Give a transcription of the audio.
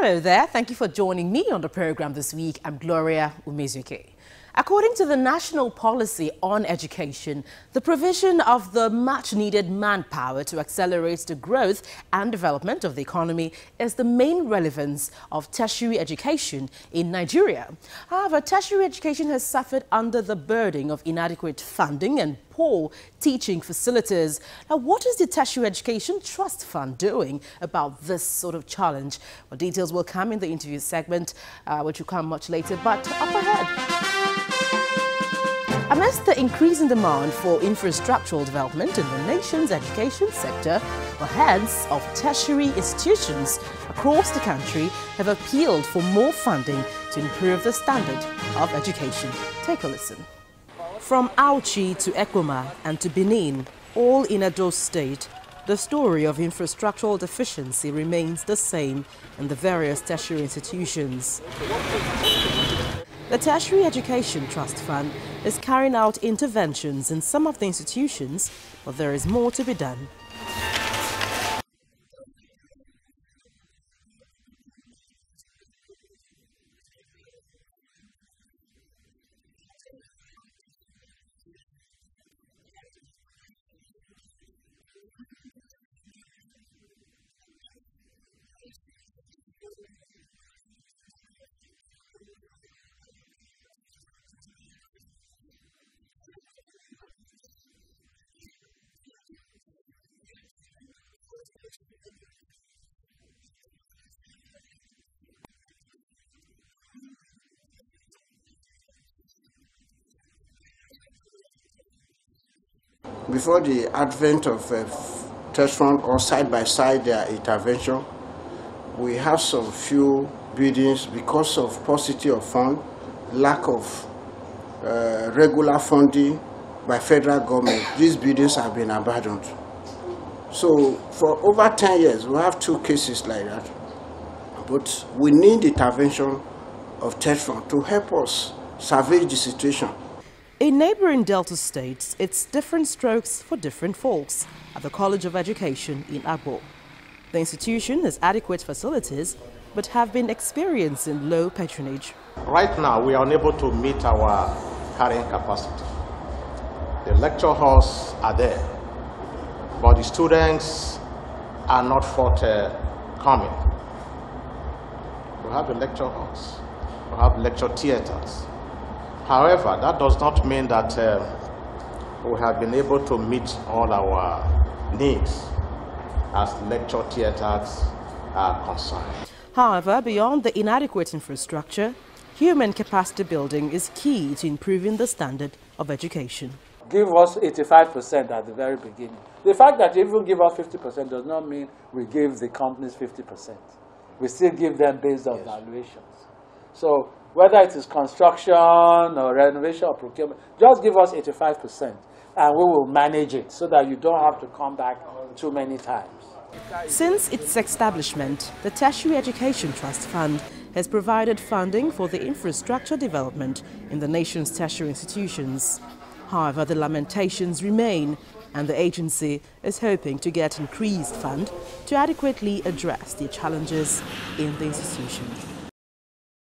Hello there. Thank you for joining me on the program this week. I'm Gloria Umezuke. According to the National Policy on Education, the provision of the much-needed manpower to accelerate the growth and development of the economy is the main relevance of tertiary education in Nigeria. However, tertiary education has suffered under the burden of inadequate funding and poor teaching facilities. Now, what is the Tertiary Education Trust Fund doing about this sort of challenge? Well, details will come in the interview segment, which will come much later, but up ahead. Amidst the increasing demand for infrastructural development in the nation's education sector, the heads of tertiary institutions across the country have appealed for more funding to improve the standard of education. Take a listen. From Auchi to Ekoma and to Benin, all in Edo State, the story of infrastructural deficiency remains the same in the various tertiary institutions. The Tertiary Education Trust Fund is carrying out interventions in some of the institutions, but there is more to be done. Before the advent of trust fund or side-by-side intervention, we have some few buildings because of paucity of fund, lack of regular funding by federal government. These buildings have been abandoned. So for over 10 years, we have two cases like that. But we need intervention of trust fund to help us salvage the situation. In neighboring Delta states, it's different strokes for different folks at the College of Education in Agbo. The institution has adequate facilities, but have been experiencing low patronage. Right now, we are unable to meet our carrying capacity. The lecture halls are there, but the students are not forthcoming. We have the lecture halls, we have lecture theaters. However, that does not mean that we have been able to meet all our needs as lecture theaters are concerned. However, beyond the inadequate infrastructure, human capacity building is key to improving the standard of education. Give us 85% at the very beginning. The fact that you even give us 50% does not mean we give the companies 50%. We still give them based on valuations. So whether it is construction or renovation or procurement, just give us 85% and we will manage it so that you don't have to come back too many times. Since its establishment, the Tertiary Education Trust Fund has provided funding for the infrastructure development in the nation's tertiary institutions. However, the lamentations remain, and the agency is hoping to get increased fund to adequately address the challenges in the institution.